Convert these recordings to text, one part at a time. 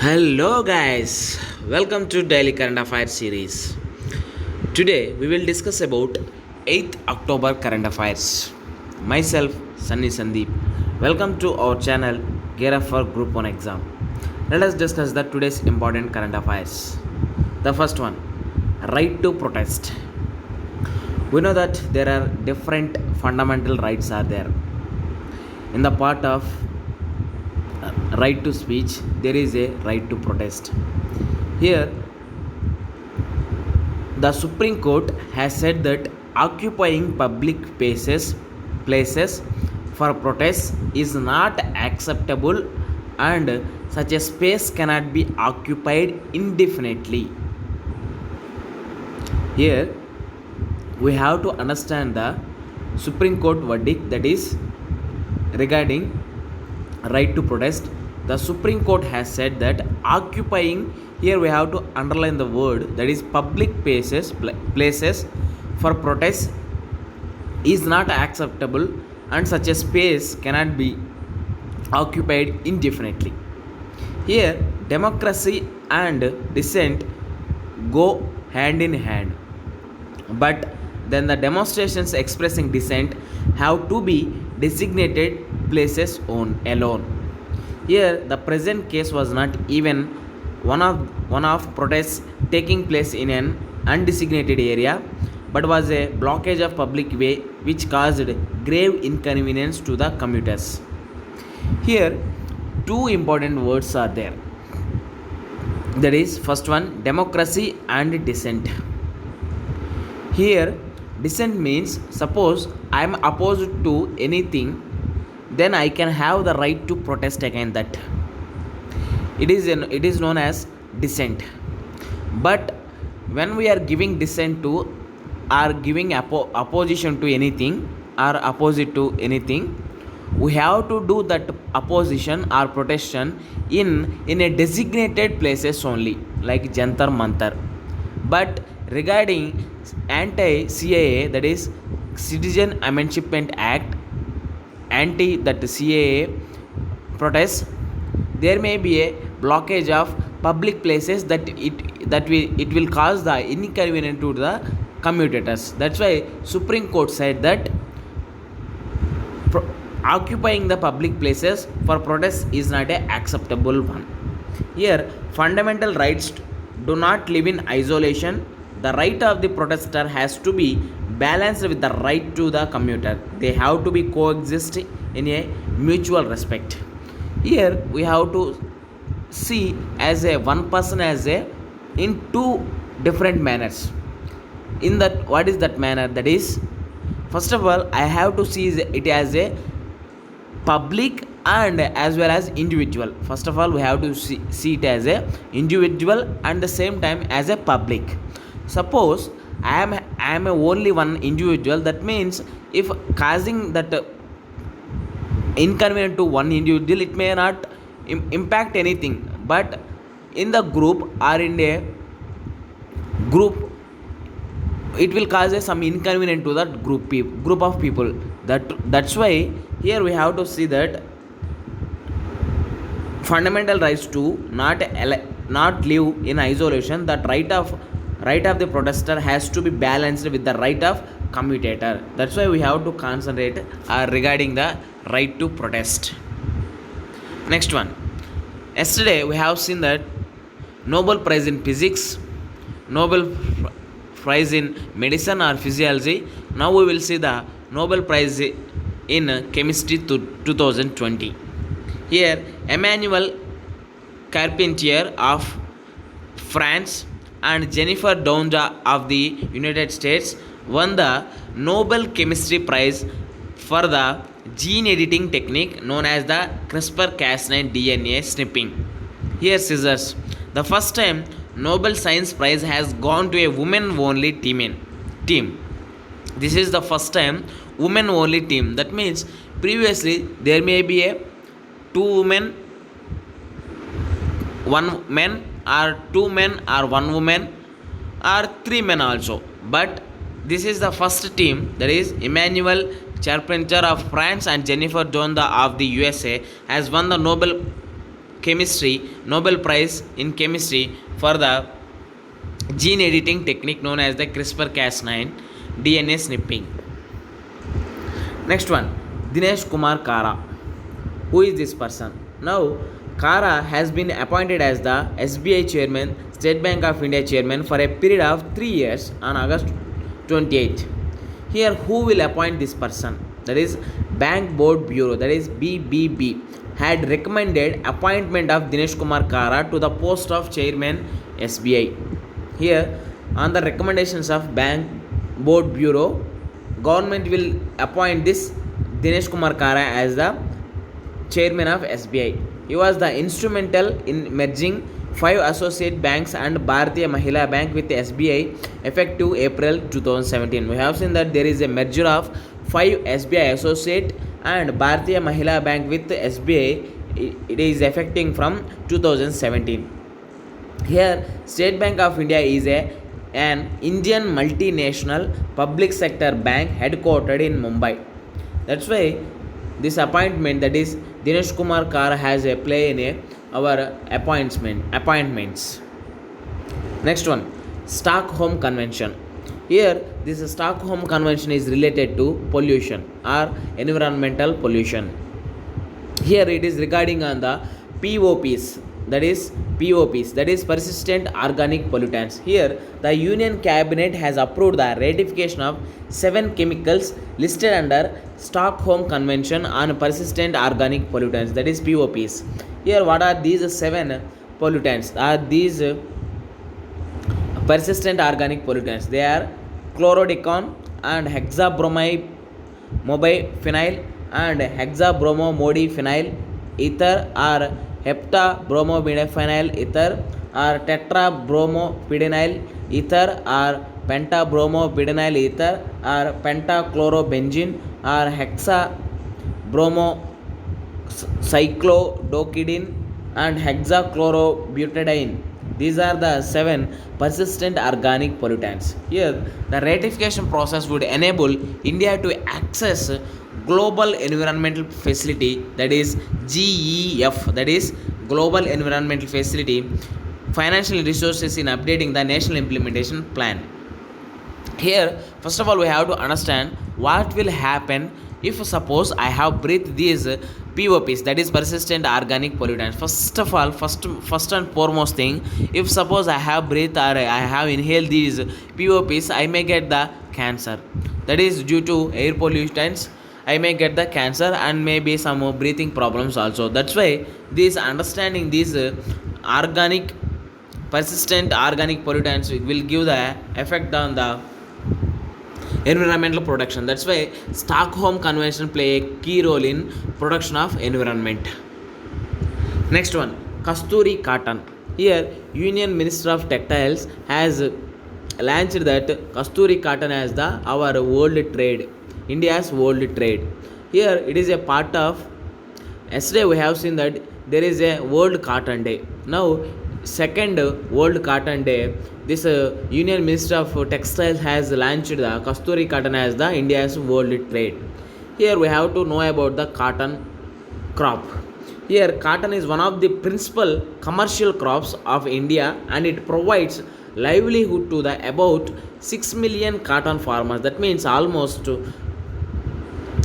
Hello guys, welcome to Daily Current Affairs series. Today we will discuss about 8th October current affairs. Myself Sunny Sandeep. Welcome to our channel Gear Up for Group 1 exam. Let us discuss the today's important current affairs. The first one, right to protest. We know that there are different fundamental rights are there. In the part of right to speech, there is a right to protest. Here the Supreme Court has said that occupying public places for protest is not acceptable, and such a space cannot be occupied indefinitely. Here we have to understand the Supreme Court verdict, that is regarding right to protest. The Supreme Court has said that occupying, here we have to underline the word, that is public places for protest is not acceptable, and such a space cannot be occupied indefinitely. Here democracy and dissent go hand in hand, but then the demonstrations expressing dissent have to be designated places alone. Here the present case was not even one of protests taking place in an undesignated area, but was a blockage of public way which caused grave inconvenience to the commuters. Here two important words are there, that is first one, democracy and dissent. Here dissent means, suppose I am opposed to anything, then I can have the right to protest against that. It is known as dissent. But when we are giving dissent to, or giving opposition to anything, or opposite to anything, we have to do that opposition or protection in a designated places only, like Jantar Mantar. But regarding anti-CAA, that is Citizen Emancipation Act, anti that CAA protests, there may be a blockage of public places that it will cause the inconvenience to the commuters. That's why Supreme Court said that occupying the public places for protest is not a acceptable one. Here fundamental rights do not live in isolation. The right of the protester has to be balanced with the right to the commuter. They have to be coexist in a mutual respect. Here we have to see as a one person as a in two different manners. In that, what is that manner? That is, first of all, I have to see it as a public and as well as individual. First of all, we have to see it as a individual and the same time as a public. Suppose I am a only one individual, that means if causing that inconvenience to one individual, it may not impact anything, but in the group or in a group, it will cause some inconvenience to that group of people. That's why here we have to see that fundamental rights to not live in isolation. That right of the protester has to be balanced with the right of commutator. That's why we have to concentrate regarding the right to protest. Next one, yesterday we have seen that Nobel Prize in Physics, Nobel Prize in Medicine or Physiology. Now we will see the Nobel Prize in Chemistry 2020. Here Emmanuel Carpentier of France and Jennifer Doudna of the United States won the Nobel Chemistry Prize for the gene editing technique known as the CRISPR-Cas9 DNA snipping. Here scissors. The first time Nobel Science Prize has gone to a women-only team. This is the first time women-only team. That means previously there may be a two women, one man, or two men or one woman, or three men also. But this is the first team, that is Emmanuel Carpentier of France and Jennifer Doudna of the USA has won the Nobel chemistry, Nobel Prize in chemistry for the gene editing technique known as the CRISPR-Cas9 DNA snipping. Next one, Dinesh Kumar Kara. Who is this person? Now, Kara has been appointed as the SBI chairman, State Bank of India chairman for a period of 3 years on August 28th. Here, who will appoint this person? That is Bank Board Bureau, that is BBB, had recommended appointment of Dinesh Kumar Kara to the post of chairman SBI. Here, on the recommendations of Bank Board Bureau, government will appoint this Dinesh Kumar Kara as the chairman of SBI. He was the instrumental in merging 5 associate banks and Bharatiya Mahila Bank with SBI effective April 2017. We have seen that there is a merger of 5 SBI associate and Bharatiya Mahila Bank with SBI. It is effecting from 2017. Here, State Bank of India is an Indian multinational public sector bank headquartered in Mumbai. That's why this appointment, that is Dinesh Kumar Kara, has a play in our appointments. Next one, Stockholm Convention. Here, this Stockholm Convention is related to pollution or environmental pollution. Here it is regarding on the POPs, that is persistent organic pollutants. Here the Union Cabinet has approved the ratification of 7 chemicals listed under Stockholm Convention on persistent organic pollutants, that is POPs. Here what are these 7 pollutants? Are these persistent organic pollutants? They are chlorodecone and hexabromophenyl and hexabromomodiphenyl ether, or heptabromophenyl ether, or tetrabromopidenyl ether, or pentabromopidenyl ether, or pentachlorobenzene, or hexabromocyclodocidine and hexachlorobutadiene. These are the 7 persistent organic pollutants. Here, the ratification process would enable India to access Global Environmental Facility, that is GEF, that is Global Environmental Facility, financial resources in updating the National Implementation Plan. Here, first of all, we have to understand what will happen if suppose I have breathed these POPs, that is persistent organic pollutants. First of all, first and foremost thing, if suppose I have breathed or I have inhaled these POPs, I may get the cancer. That is due to air pollutants. I may get the cancer and maybe some breathing problems also. That's why this understanding these persistent organic pollutants will give the effect on the environmental protection. That's why Stockholm Convention play a key role in protection of environment. Next one, Kasturi cotton. Here, Union Minister of Textiles has launched that Kasturi cotton as our world trade, India's world trade. Here, it is a part of. Yesterday, we have seen that there is a World Cotton Day. Now, second World Cotton Day, this Union Minister of Textiles has launched the Kasturi cotton as the India's world trade. Here we have to know about the cotton crop. Here cotton is one of the principal commercial crops of India and it provides livelihood to the about 6 million cotton farmers. That means almost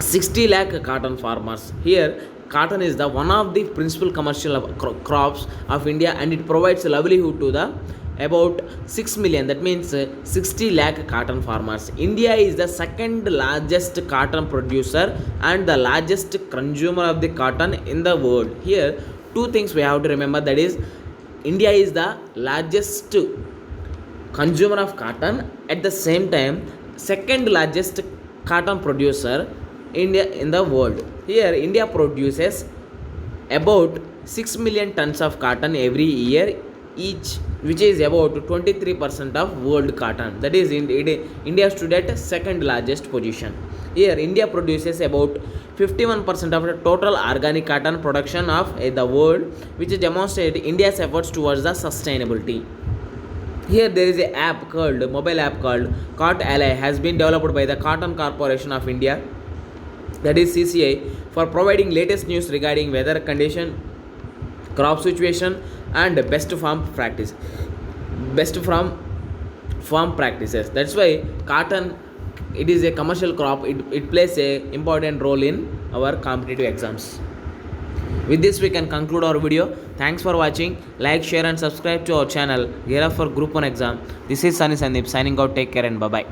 60 lakh cotton farmers. Here cotton is the one of the principal commercial crops of India and it provides livelihood to the about 6 million, that means 60 lakh cotton farmers. India is the second largest cotton producer and the largest consumer of the cotton in the world. Here 2 things we have to remember, that is India is the largest consumer of cotton, at the same time second largest cotton producer India in the world. Here India produces about 6 million tons of cotton every year each, which is about 23% of world cotton. That is India stood at second largest position. Here India produces about 51% of the total organic cotton production of the world, which demonstrates India's efforts towards the sustainability. Here there is a mobile app called Cot Ally, has been developed by the Cotton Corporation of India, that is CCI, for providing latest news regarding weather condition, crop situation and best farm practice, best farm practices. That's why cotton, it is a commercial crop. It plays a important role in our competitive exams. With this we can conclude our video. Thanks for watching. Like, share and subscribe to our channel. Gear up for group 1 exam. This is Sunny Sandeep signing out. Take care and bye bye.